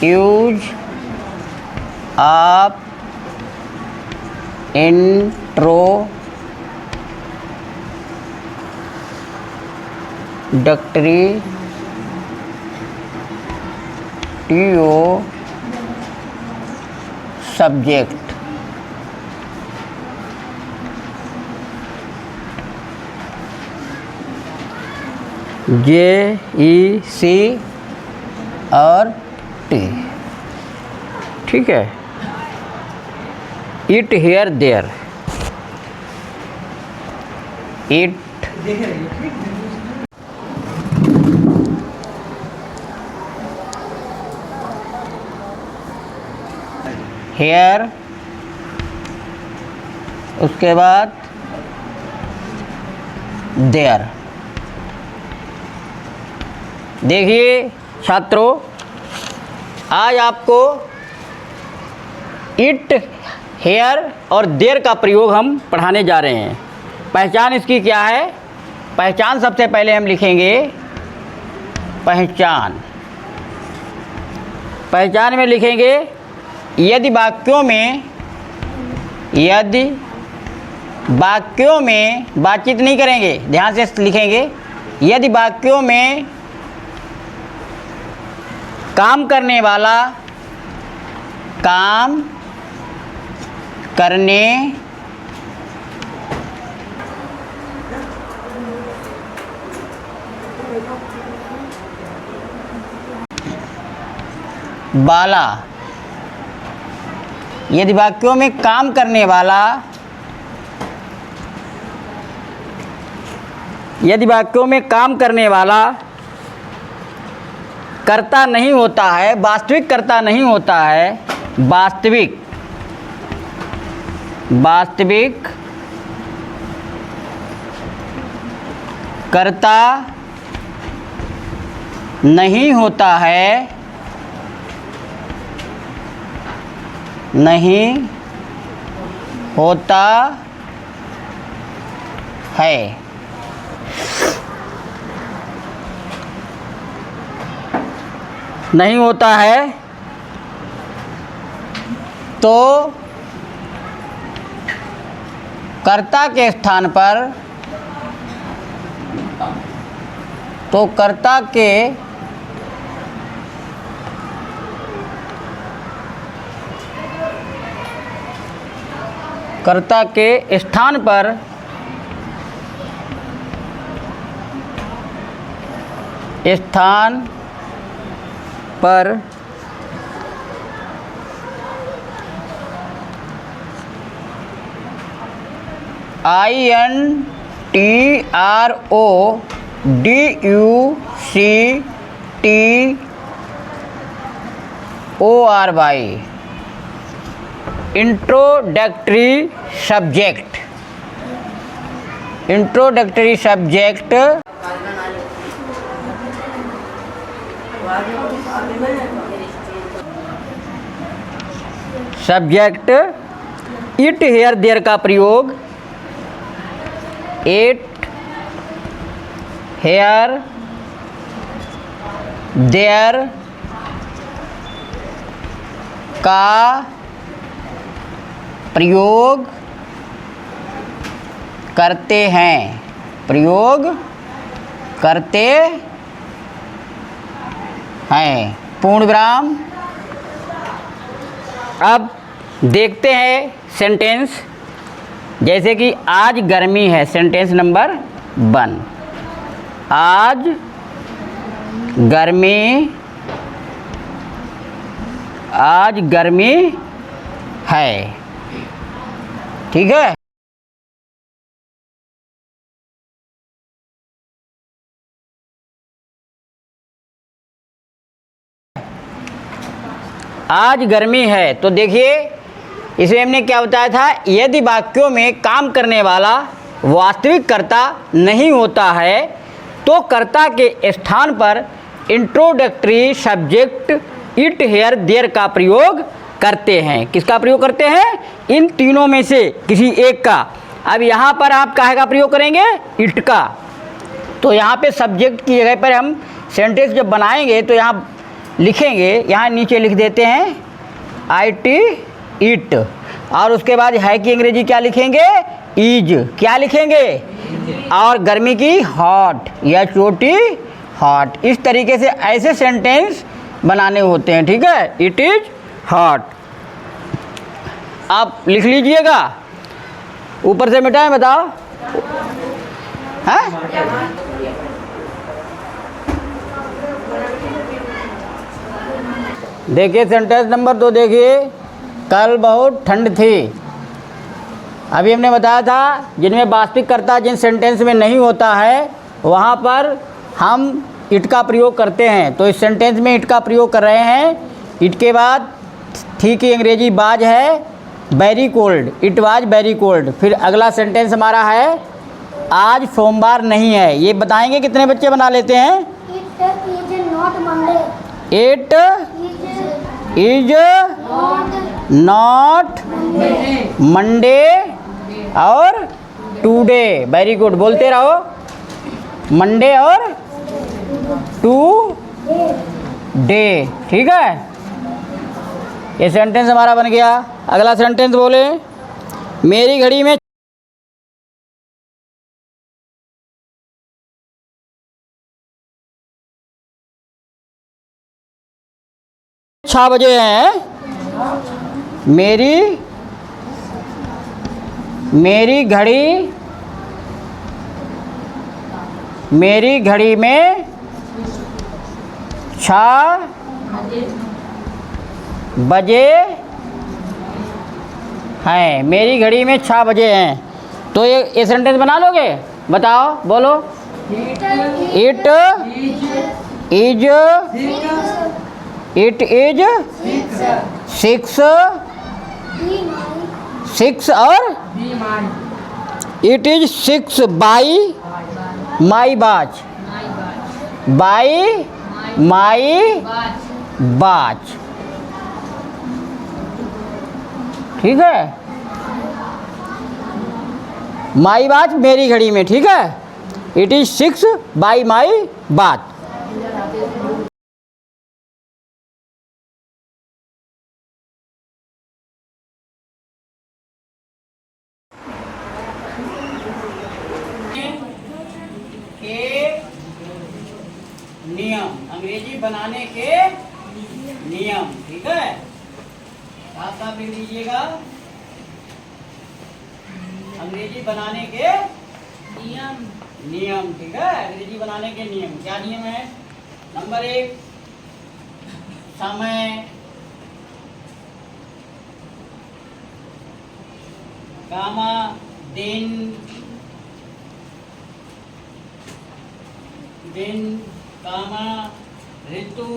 Use of introductory to subject. JEC और T, ठीक है। It here there, it here, उसके बाद देयर। देखिए छात्रों, आज आपको इट, हेयर और देयर का प्रयोग हम पढ़ाने जा रहे हैं। पहचान इसकी क्या है? पहचान सबसे पहले हम लिखेंगे पहचान। पहचान में लिखेंगे यदि वाक्यों में बातचीत नहीं करेंगे, ध्यान से लिखेंगे। यदि वाक्यों में काम करने वाला काम करने वाला, यदि वाक्यों में काम करने वाला, यदि वाक्यों में काम करने वाला कर्ता नहीं होता है, वास्तविक कर्ता नहीं होता है, वास्तविक कर्ता नहीं होता है, नहीं होता है, नहीं होता है, तो कर्ता के स्थान पर, कर्ता के स्थान पर INTRODUCTORY, introductory subject, introductory subject it here there का प्रयोग इट हेयर देयर का प्रयोग करते हैं, प्रयोग करते हैं, पूर्ण विराम। अब देखते हैं सेंटेंस, जैसे कि आज गर्मी है, सेंटेंस नंबर 1। आज गर्मी है, ठीक है। आज गर्मी है, तो देखिए इसमें हमने क्या बताया था, यदि वाक्यों में काम करने वाला वास्तविक कर्ता नहीं होता है तो कर्ता के स्थान पर introductory subject it here there का प्रयोग करते हैं। किसका प्रयोग करते हैं? इन तीनों में से किसी एक का। अब यहाँ पर आप काहे का प्रयोग करेंगे? इट का। तो यहाँ पे सब्जेक्ट की जगह पर हम सेंटेंस जब बनाएंगे तो यहाँ लिखेंगे, यहाँ नीचे लिख देते हैं IT ईट, और उसके बाद है की अंग्रेजी क्या लिखेंगे, ईज। क्या लिखेंगे, और गर्मी की हॉट, या चोटी हॉट। इस तरीके से ऐसे सेंटेंस बनाने होते हैं, ठीक है। इट इज हॉट, आप लिख लीजिएगा। ऊपर से मिटाएं, बताओ हैं। देखिए सेंटेंस नंबर 2 देखिए, कल बहुत ठंड थी। अभी हमने बताया था जिनमें वास्तविककर्ता जिन सेंटेंस में नहीं होता है वहाँ पर हम इट का प्रयोग करते हैं। तो इस सेंटेंस में इट का प्रयोग कर रहे हैं। इट के बाद थी की अंग्रेजी बाज है very cold, it was very cold. फिर अगला सेंटेंस हमारा है आज सोमवार नहीं है। ये बताएंगे कितने बच्चे बना लेते हैं। It is not Monday, it is not Monday और टूडे। वेरी गुड, बोलते रहो, मंडे और टू डे, ठीक है। ये सेंटेंस हमारा बन गया। अगला सेंटेंस बोले, मेरी घड़ी में 6 बजे हैं। मेरी घड़ी में 6 बजे हैं। मेरी घड़ी में 6 बजे हैं। तो ये सेंटेंस बना लोगे, बताओ, बोलो। इट इज 6 और इट इज 6 बाई माई बाच, बाई माई बाच, ठीक है। माई बाच मेरी घड़ी में, ठीक है। इट इज 6 बाई माई बाच। नियम, अंग्रेजी बनाने के नियम, ठीक है। साफ साफ लिख लीजिएगा, अंग्रेजी बनाने के नियम, ठीक है। अंग्रेजी बनाने के नियम, क्या नियम है। नंबर 1, समय, कामा दिन, कामा ऋतु,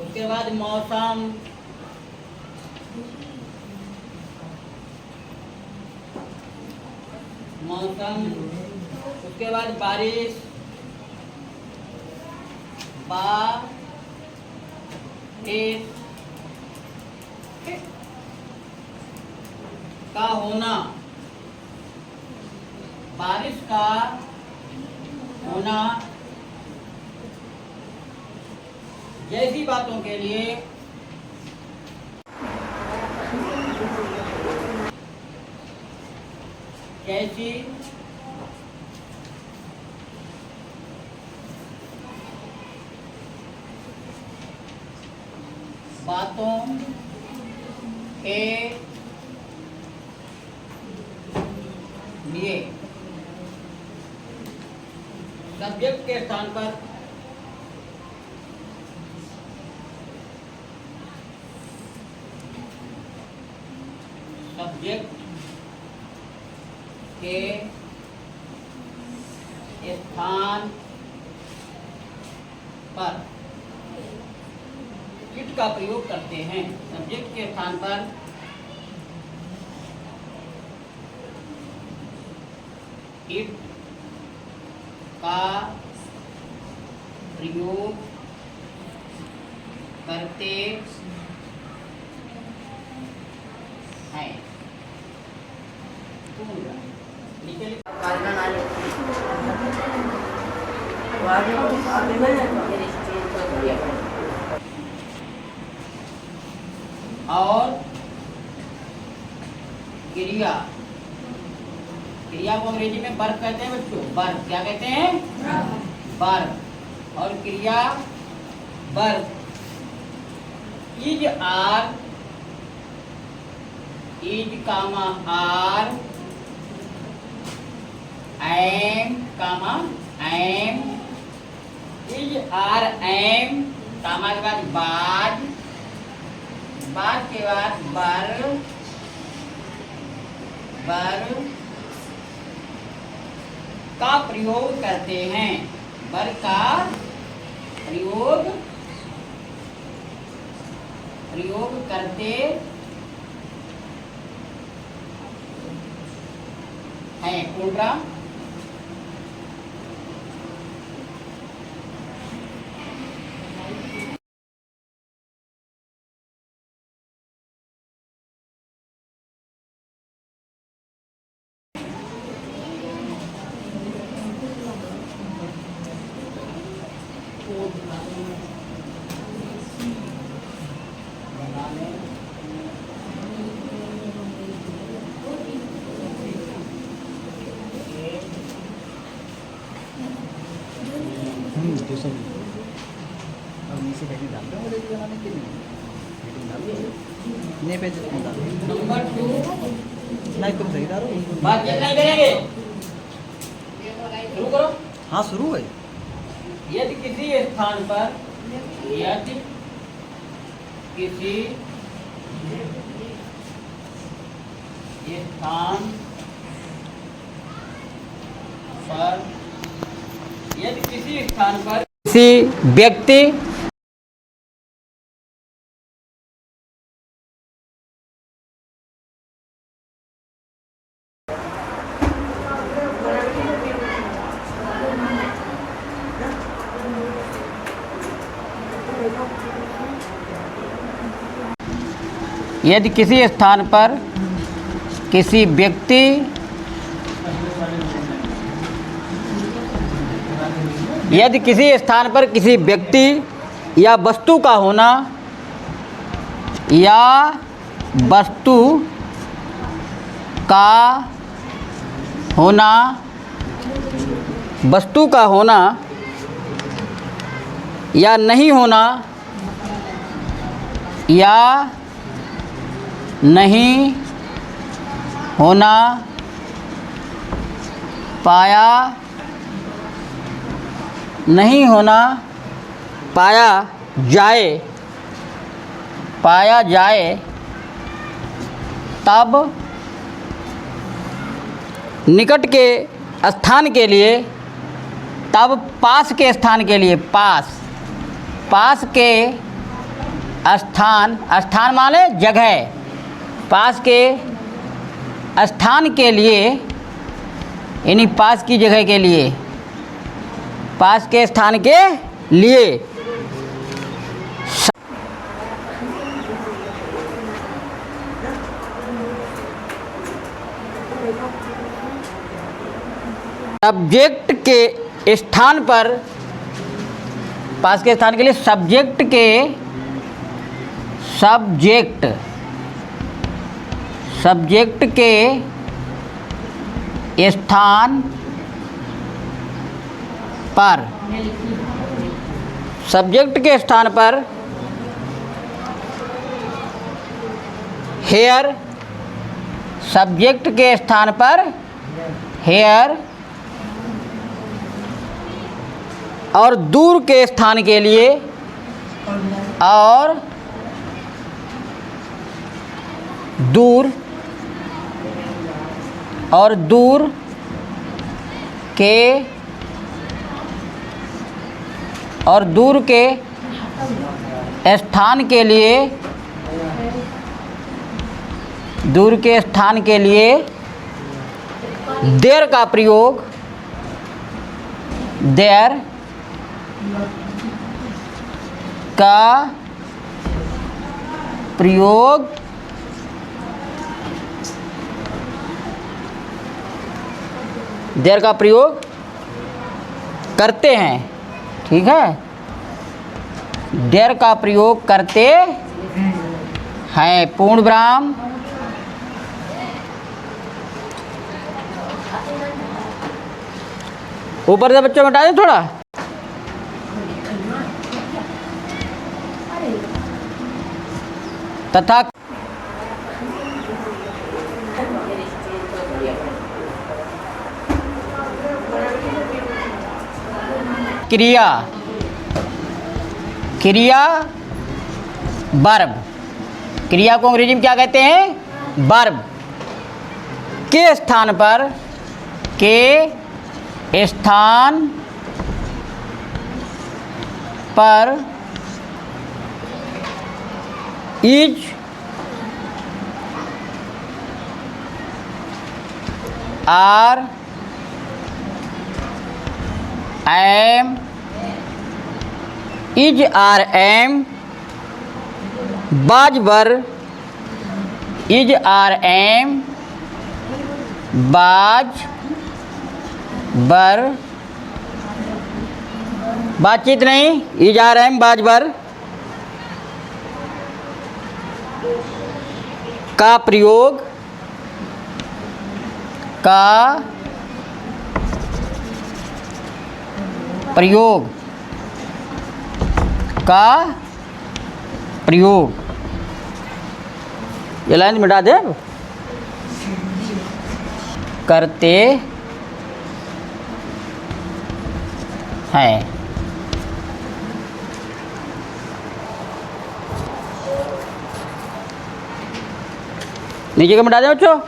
उसके बाद मौसम, उसके बाद बारिश, का होना, बारिश का होना जैसी बातों के लिए कैसी बातों के लिए सब्जेक्ट के स्थान पर सब्जेक्ट के स्थान पर इट का प्रयोग करते हैं। सब्जेक्ट के स्थान पर इट का प्रयोग करते हैं। और क्रिया, क्रिया को अंग्रेजी में वर्ब कहते हैं बच्चों। वर्ब क्या कहते हैं? वर्ब। और क्रिया verb. Is are, is comma are, am comma am, is are am, comma के बाद बाद, बाद के बाद बर, बर का प्रयोग करते हैं। बर का प्रयोग करते हैं। पूर्णा ट्यूशन अब नीचे हेडिंग डाल दो वीडियो बनाने के लिए। हेडिंग डाल दो नए पेज में डाल दो। नंबर 2 नहीं तुम सही डालो। बात ये नहीं करेंगे। शुरू करो। हाँ शुरू है। यदि किसी स्थान पर, यदि किसी स्थान पर, यदि किसी स्थान पर किसी व्यक्ति यदि किसी स्थान पर किसी व्यक्ति यदि किसी स्थान पर किसी व्यक्ति या वस्तु का होना, या वस्तु का होना, वस्तु का होना या नहीं होना, या नहीं होना पाया, नहीं होना पाया जाए, पाया जाए, तब निकट के स्थान के लिए, तब पास के स्थान के लिए, पास, पास के स्थान, स्थान माने जगह, पास के स्थान के लिए, यानी पास की जगह के लिए, पास के स्थान के लिए सब्जेक्ट के स्थान पर, पास के स्थान के लिए सब्जेक्ट के, सब्जेक्ट, सब्जेक्ट के स्थान पर, सब्जेक्ट के स्थान पर हेयर, सब्जेक्ट के स्थान पर हेयर, और दूर के स्थान के लिए, और दूर, और दूर के, और दूर के स्थान के लिए, दूर के स्थान के लिए देयर का प्रयोग, देयर का प्रयोग देयर का प्रयोग करते हैं, ठीक है, देयर का प्रयोग करते हैं, पूर्ण विराम, ऊपर से बच्चों मिटा दें थोड़ा, तथा क्रिया, क्रिया वर्ब, क्रिया को अंग्रेजी में क्या कहते हैं? वर्ब, के स्थान पर, के स्थान पर is, are, am, is, are, am, बाज बर, इज, आर, एम, बाज बर, बातचीत नहीं, इज, आर, एम, बाज बर का प्रयोग, का प्रयोग, का प्रयोग, ये लाइन मिटा दे, करते हैं। नीचे का मिटा दे बच्चों।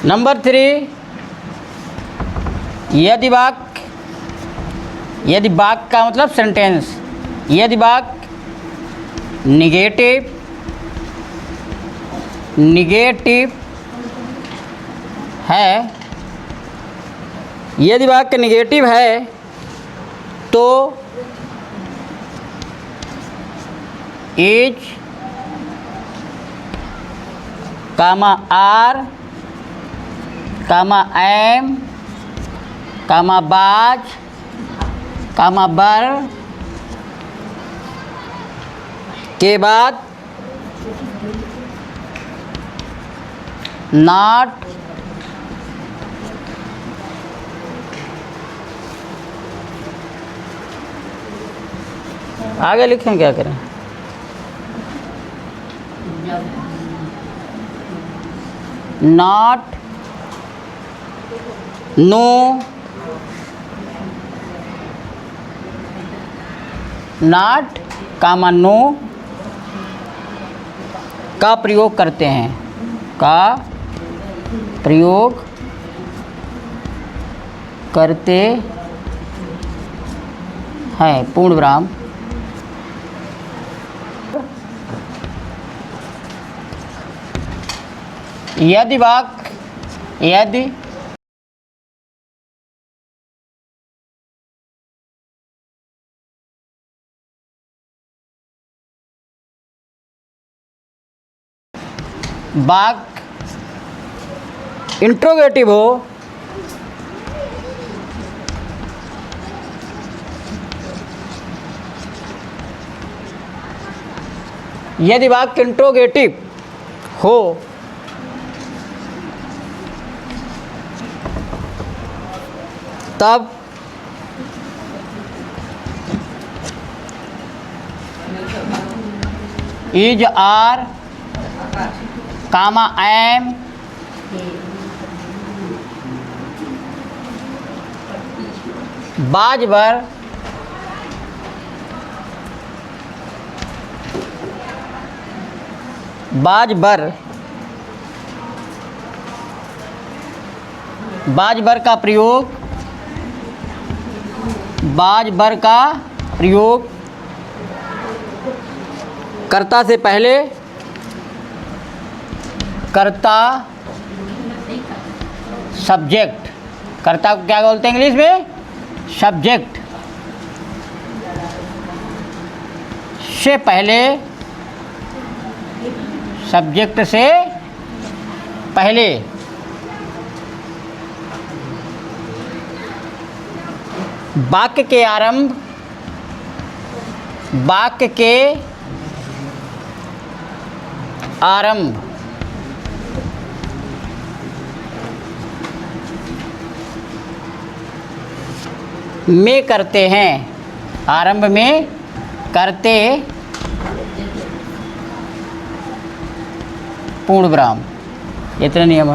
नंबर 3, यदि वाक्य, यदि वाक्य का मतलब सेंटेंस, यदि वाक्य निगेटिव, निगेटिव है, यदि वाक्य निगेटिव है तो is, comma are, comma am, comma was, comma बर के बाद नॉट, आगे लिखें क्या करें, not, no, not, comma no का प्रयोग करते हैं, का प्रयोग करते हैं, पूर्ण विराम, यदि वाक्य, यदि वाक्य इंट्रोगेटिव हो, यदि वाक्य इंट्रोगेटिव हो तब इज, आर, कामा एम, बाज बर, बाज बर, बाज बर का प्रयोग बाज बर का प्रयोग कर्ता से पहले, कर्ता सब्जेक्ट, कर्ता को क्या बोलते हैं इंग्लिश में? सब्जेक्ट से पहले, सब्जेक्ट से पहले वाक्य के आरंभ, वाक्य के आरंभ में करते हैं, आरंभ में करते पूर्ण विराम। इतने नियम है।